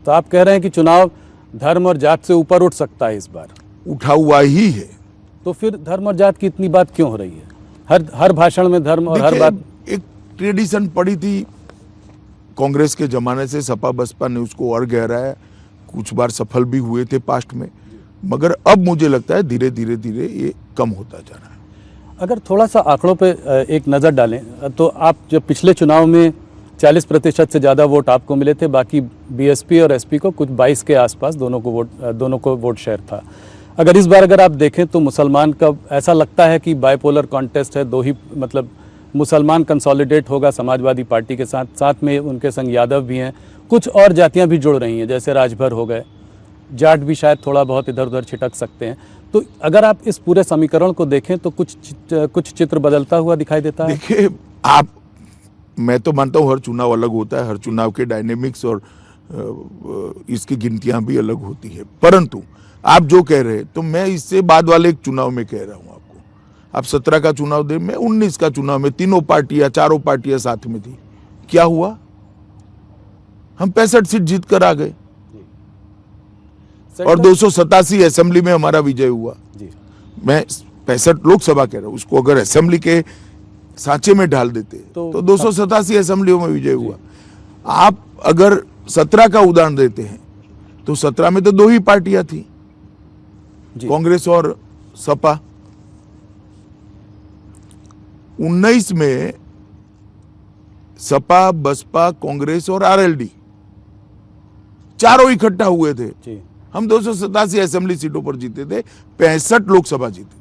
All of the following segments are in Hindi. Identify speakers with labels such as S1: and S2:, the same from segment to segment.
S1: तो आप कह रहे हैं कि चुनाव धर्म और जात से ऊपर उठ सकता है इस बार?
S2: उठा हुआ ही है।
S1: तो फिर धर्म और जात की इतनी बात क्यों हो रही है? हर भाषण में धर्म और हर बात।
S2: एक ट्रेडिशन पड़ी थी कांग्रेस के जमाने से, सपा बसपा ने उसको और गहराया, कुछ बार सफल भी हुए थे पास्ट में, मगर अब मुझे लगता है धीरे धीरे धीरे ये कम होता जा रहा है।
S1: अगर थोड़ा सा आंकड़ों पे एक नज़र डालें तो आप जब पिछले चुनाव में 40% से ज़्यादा वोट आपको मिले थे, बाकी बीएसपी और एसपी को कुछ 22 के आसपास दोनों को वोट शेयर था। अगर इस बार अगर आप देखें तो मुसलमान का ऐसा लगता है कि बाइपोलर कॉन्टेस्ट है, दो ही मतलब मुसलमान कंसोलिडेट होगा समाजवादी पार्टी के साथ, साथ में उनके संग यादव भी हैं, कुछ और जातियां भी जुड़ रही हैं जैसे राजभर हो गए, जाट भी शायद थोड़ा बहुत इधर उधर छिटक सकते हैं। तो अगर आप इस पूरे समीकरण को देखें तो कुछ चित्र बदलता हुआ दिखाई देता है।
S2: देखिए मैं तो मानता हूँ हर चुनाव अलग होता है, हर चुनाव के डायनेमिक्स और इसकी गिनतियां भी अलग होती है, परंतु आप जो कह रहे हैं तो मैं इससे बाद वाले एक चुनाव में कह रहा हूँ आपको। आप 17 का चुनाव दे, मैं 19 का चुनाव में चारों पार्टियां साथ में थी, क्या हुआ? हम 65 सीट जीत कर आ गए और 287 असेंबली में हमारा विजय हुआ। मैं 65 लोकसभा कह रहा हूं, उसको अगर असेंबली के सांचे में ढाल देते तो 287 असेंबलियों में विजय हुआ। आप अगर 17 का उदाहरण देते हैं तो 17 में तो दो ही पार्टियां थी, कांग्रेस और सपा। 19 में सपा, बसपा, कांग्रेस और आरएलडी चारों इकट्ठा हुए थे। हम 287 असेंबली सीटों पर जीते थे, 65 लोकसभा जीते थे।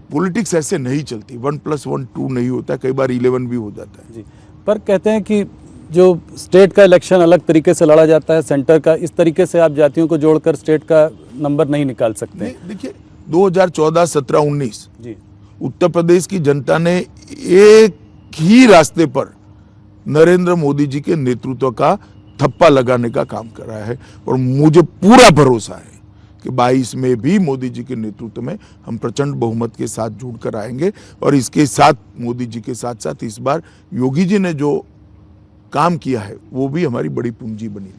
S2: पॉलिटिक्स ऐसे नहीं चलती, 1+1 2 नहीं होता, कई बार 11 भी हो जाता है।
S1: जी, पर कहते हैं कि जो स्टेट का इलेक्शन अलग तरीके से लड़ा जाता है, सेंटर का इस तरीके से आप जातियों को जोड़कर स्टेट का नंबर नहीं निकाल सकते।
S2: देखिए 2014, 17, 19
S1: जी,
S2: उत्तर प्रदेश की जनता ने एक ही रास्ते पर नरेंद्र मोदी जी के नेतृत्व का थप्पा लगाने का काम कर रहा है और मुझे पूरा भरोसा है कि 22 में भी मोदी जी के नेतृत्व में हम प्रचंड बहुमत के साथ जुड़कर आएंगे। और इसके साथ मोदी जी के साथ साथ इस बार योगी जी ने जो काम किया है वो भी हमारी बड़ी पूंजी बनी।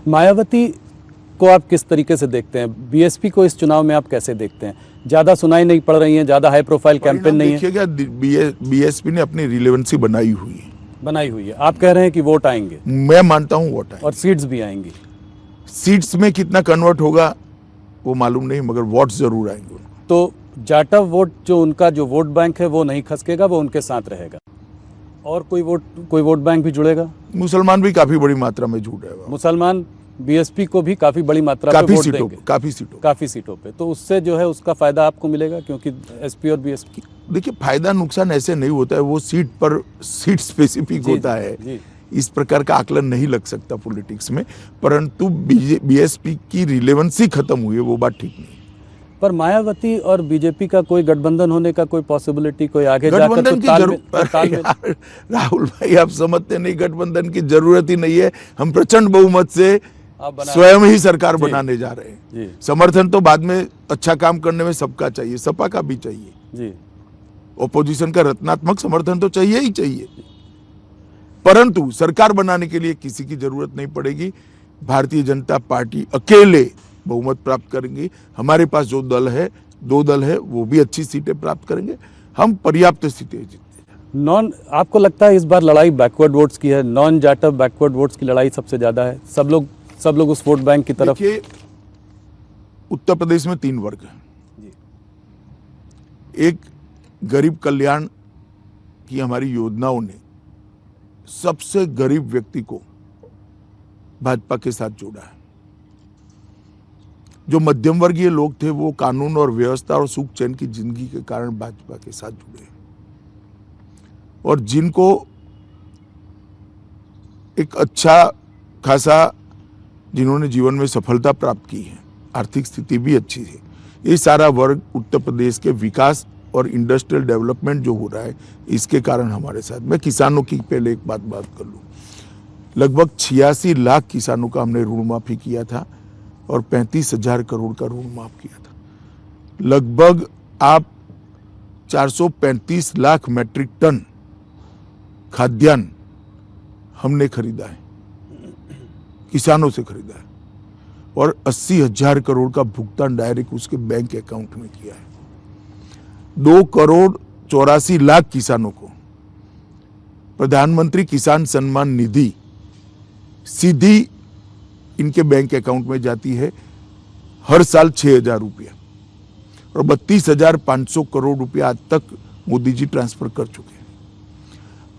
S1: मायावती को आप किस तरीके से देखते हैं? बीएसपी को इस चुनाव में आप कैसे देखते हैं? ज़्यादा सुनाई नहीं पड़ रही है, ज़्यादा हाई प्रोफाइल कैंपेन नहीं है।
S2: देखिएगा बीएसपी ने अपनी रिलेवेंसी बनाई हुई है।
S1: आप कह रहे हैं कि वोट आएंगे?
S2: मैं मानता हूं वोट आएंगे
S1: और सीट्स भी आएंगी।
S2: सीट्स में कितना कन्वर्ट होगा वो मालूम नहीं, मगर वोट जरूर आएंगे।
S1: तो जाटव वोट जो उनका जो वोट बैंक है वो नहीं खसकेगा, वो उनके साथ रहेगा। और कोई वोट बैंक भी जुड़ेगा।
S2: मुसलमान भी काफी बड़ी मात्रा में जुड़ रहे हैं।
S1: मुसलमान बीएसपी को भी काफी बड़ी मात्रा में वोट देंगे, काफी सीटों पे। तो उससे जो है उसका फायदा आपको मिलेगा, क्योंकि एसपी और बीएसपी।
S2: देखिए फायदा नुकसान ऐसे नहीं होता है, वो सीट स्पेसिफिक होता है। इस प्रकार का आकलन नहीं लग सकता पॉलिटिक्स में, परंतु बीएसपी की रिलेवेंसी खत्म हुई है, वो बात ठीक नहीं।
S1: पर मायावती और बीजेपी का कोई गठबंधन होने का कोई पॉसिबिलिटी, कोई आगे जाकर
S2: राहुल भाई आप समझते नहीं, गठबंधन की जरूरत ही नहीं है। हम प्रचंड बहुमत से स्वयं ही सरकार बनाने जा रहे हैं। समर्थन तो बाद में, अच्छा काम करने में सबका चाहिए, सपा का भी चाहिए, ओपोजिशन का रत्नात्मक समर्थन तो चाहिए ही चाहिए, परंतु सरकार बनाने के लिए किसी की जरूरत नहीं पड़ेगी। भारतीय जनता पार्टी अकेले बहुमत प्राप्त करेंगे। हमारे पास जो दल है, 2 दल है, वो भी अच्छी सीटें प्राप्त करेंगे। हम पर्याप्त सीटें जीतेंगे।
S1: आपको लगता है इस बार लड़ाई बैकवर्ड वोट्स की है? नॉन जाटव बैकवर्ड वोट्स की लड़ाई सबसे ज्यादा है। सब लोग उस वोट बैंक की तरफ।
S2: देखिए उत्तर प्रदेश में 3 वर्ग हैं। एक, गरीब कल्याण की हमारी योजनाओं ने सबसे गरीब व्यक्ति को भाजपा के साथ जोड़ा है। जो मध्यम वर्गीय लोग थे वो कानून और व्यवस्था और सुख चैन की जिंदगी के कारण भाजपा के साथ जुड़े, और जिनको एक अच्छा खासा, जिन्होंने जीवन में सफलता प्राप्त की है, आर्थिक स्थिति भी अच्छी है, ये सारा वर्ग उत्तर प्रदेश के विकास और इंडस्ट्रियल डेवलपमेंट जो हो रहा है इसके कारण हमारे साथ। मैं किसानों की पहले एक बात कर लूं, लगभग 86 लाख किसानों का हमने ऋण माफी किया था और 35,000 करोड़ का ऋण माफ किया था। लगभग आप 435 लाख मैट्रिक टन खाद्यान्न हमने खरीदा है। किसानों से खरीदा है और 80,000 करोड़ का भुगतान डायरेक्ट उसके बैंक अकाउंट में किया है। 2,84,00,000 किसानों को प्रधानमंत्री किसान सम्मान निधि सीधी इनके बैंक अकाउंट में जाती है हर साल 6,000 रुपया और 32,500 करोड़ रुपया आज तक मोदी जी ट्रांसफर कर चुके हैं।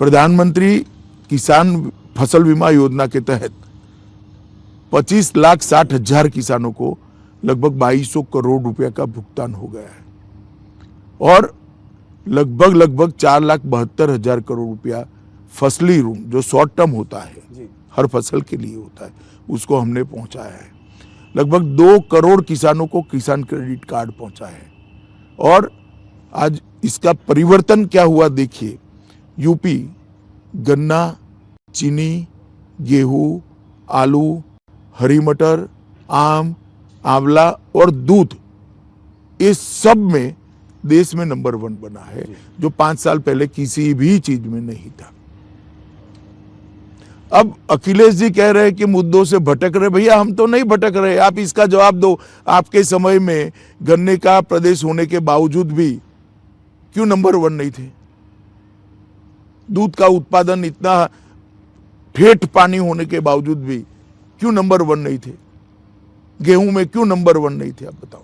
S2: प्रधानमंत्री किसान फसल बीमा योजना के तहत 25,60,000 किसानों को लगभग 2,200 करोड़ रुपया का भुगतान हो गया है और लगभग 4,72,000 करोड़ रुपया फसली ऋण जो शॉर्ट टर्म होता है हर फसल के लिए होता है उसको हमने पहुंचाया है। लगभग 2 करोड़ किसानों को किसान क्रेडिट कार्ड पहुंचा है और आज इसका परिवर्तन क्या हुआ देखिए। यूपी गन्ना, चीनी, गेहूं, आलू, हरी मटर, आम, आंवला और दूध, इस सब में देश में नंबर 1 बना है जो 5 साल पहले किसी भी चीज में नहीं था। अब अखिलेश जी कह रहे हैं कि मुद्दों से भटक रहे। भैया हम तो नहीं भटक रहे, आप इसका जवाब दो। आपके समय में गन्ने का प्रदेश होने के बावजूद भी क्यों नंबर 1 नहीं थे? दूध का उत्पादन इतना ठेठ पानी होने के बावजूद भी क्यों नंबर 1 नहीं थे? गेहूं में क्यों नंबर 1 नहीं थे? आप बताओ।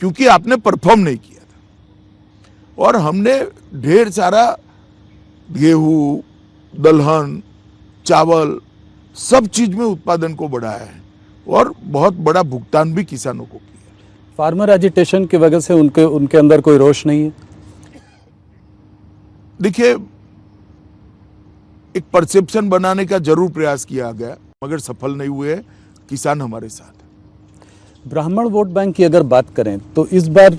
S2: क्योंकि आपने परफॉर्म नहीं किया था और हमने ढेर सारा गेहूं, दलहन, चावल सब चीज में उत्पादन को बढ़ाया है और बहुत बड़ा भुगतान भी किसानों को किया।
S1: फार्मर एजिटेशन की वजह से उनके अंदर कोई रोष नहीं है?
S2: देखिए, एक परसेप्शन बनाने का जरूर प्रयास किया गया मगर सफल नहीं हुए। किसान हमारे साथ है।
S1: ब्राह्मण वोट बैंक की अगर बात करें तो इस बार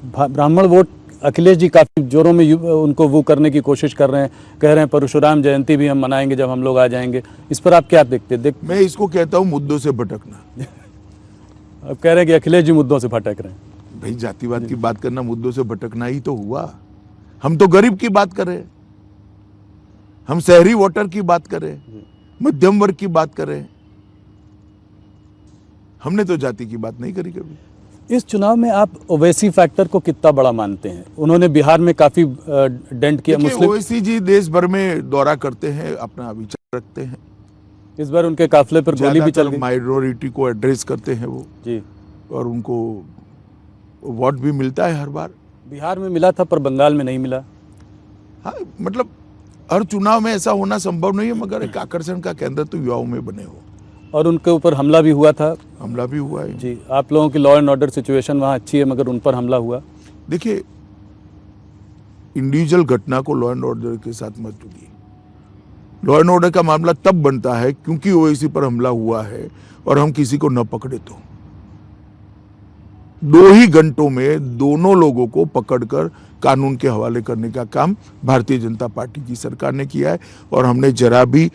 S1: ब्राह्मण वोट अखिलेश जी काफी जोरों में उनको वो करने की कोशिश कर रहे हैं, कह रहे हैं परशुराम जयंती भी हम मनाएंगे जब हम लोग आ जाएंगे। इस पर आप क्या देखते हैं?
S2: मैं इसको कहता हूं मुद्दों से भटकना।
S1: अब कह रहे हैं कि अखिलेश जी मुद्दों से भटक रहे हैं।
S2: भाई जातिवाद की बात करना मुद्दों से भटकना ही तो हुआ। हम तो गरीब की बात कर रहे हैं, हम शहरी वोटर की बात कर रहे हैं, मध्यम वर्ग की बात कर रहे हैं। हमने तो जाति की बात नहीं करी कभी।
S1: इस चुनाव में आप ओवैसी फैक्टर को कितना बड़ा मानते हैं? उन्होंने बिहार में काफी डेंट किया। मुस्लिम
S2: ओवैसी जी देश भर में दौरा करते हैं, अपना विचार रखते हैं।
S1: इस बार उनके काफिले पर गोली भी चल गई।
S2: माइनॉरिटी को एड्रेस करते हैं वो
S1: जी,
S2: और उनको वोट भी मिलता है हर बार।
S1: बिहार में मिला था पर बंगाल में नहीं मिला।
S2: हाँ, मतलब हर चुनाव में ऐसा होना संभव नहीं है मगर एक आकर्षण का केंद्र तो युवाओं में बने हो।
S1: और उनके ऊपर हमला भी हुआ था।
S2: हमला भी हुआ है
S1: जी। आप लोगों की लॉ एंड ऑर्डर सिचुएशन वहाँ अच्छी है मगर उन पर हमला हुआ।
S2: देखिए, इंडिविजुअल घटना को लॉ एंड ऑर्डर के साथ मत जोड़िए। लॉ एंड ऑर्डर का मामला तब बनता है क्योंकि ओवैसी पर हमला हुआ है और हम किसी को न पकड़े तो 2 ही घंटों में दोनों लोगों को पकड़कर कानून के हवाले करने का काम भारतीय जनता पार्टी की सरकार ने किया है। और हमने जरा भी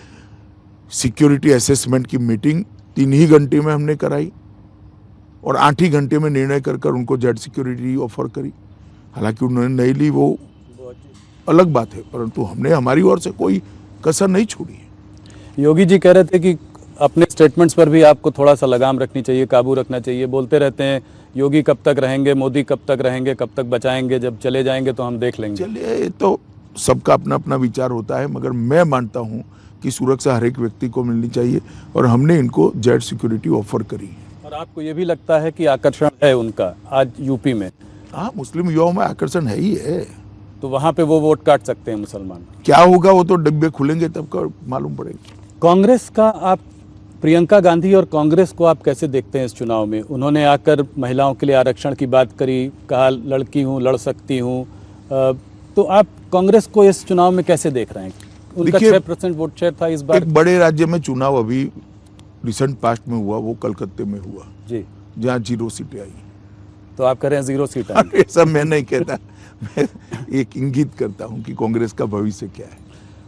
S2: सिक्योरिटी असेसमेंट की मीटिंग 3 ही घंटे में हमने कराई और 8 ही घंटे में निर्णय कर उनको जेड सिक्योरिटी ऑफर करी। हालांकि उन्होंने नहीं ली वो अलग बात है, परंतु हमने हमारी ओर से कोई कसर नहीं छोड़ी है।
S1: योगी जी कह रहे थे कि अपने स्टेटमेंट्स पर भी आपको थोड़ा सा लगाम रखनी चाहिए, काबू रखना चाहिए। बोलते रहते हैं योगी कब तक रहेंगे, मोदी कब तक रहेंगे, कब तक बचाएंगे, जब चले जाएंगे तो हम देख लेंगे।
S2: चलिए, तो सबका अपना अपना विचार होता है मगर मैं मानता हूं कि सुरक्षा हर एक व्यक्ति को मिलनी चाहिए और हमने इनको जेड सिक्योरिटी ऑफर करी है।
S1: और आपको ये भी लगता है कि आकर्षण है उनका आज यूपी में?
S2: हाँ, मुस्लिम युवाओं में आकर्षण है ही है।
S1: तो वहाँ पे वो वोट काट सकते हैं मुसलमान।
S2: क्या होगा वो तो डिब्बे खुलेंगे तब का मालूम पड़ेगा।
S1: कांग्रेस का आप, प्रियंका गांधी और कांग्रेस को आप कैसे देखते हैं इस चुनाव में? उन्होंने आकर महिलाओं के लिए आरक्षण की बात करी, कहा लड़की हूँ, लड़ सकती हूँ। तो आप कांग्रेस को इस चुनाव में कैसे देख रहे हैं? उनका 6% वोट शेयर था इस बार।
S2: एक बड़े राज्य में चुनाव अभी रिसेंट पास्ट में हुआ, वो कलकत्ते में हुआ
S1: जी,
S2: जहाँ 0 सीटें आई।
S1: तो आप कह रहे हैं 0 सीट आई।
S2: ऐसा मैं नहीं कहता, मैं एक इंगित करता हूँ कि कांग्रेस का भविष्य क्या है।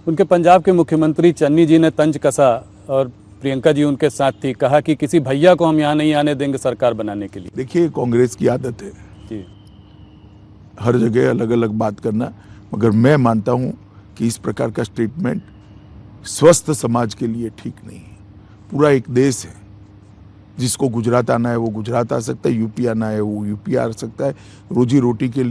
S1: उनके पंजाब के मुख्यमंत्री चन्नी जी ने तंज कसा और प्रियंका जी उनके साथ थी, कहा कि किसी भैया को हम यहाँ नहीं आने देंगे सरकार बनाने के लिए।
S2: देखिए, कांग्रेस की आदत है
S1: जी,
S2: हर जगह अलग अलग बात करना, मगर मैं मानता हूँ कि इस प्रकार का स्टेटमेंट स्वस्थ समाज के लिए ठीक नहीं है। पूरा एक देश है, जिसको गुजरात आना है वो गुजरात आ सकता है, यूपी आना है वो यूपी आ सकता है, रोजी रोटी के लिए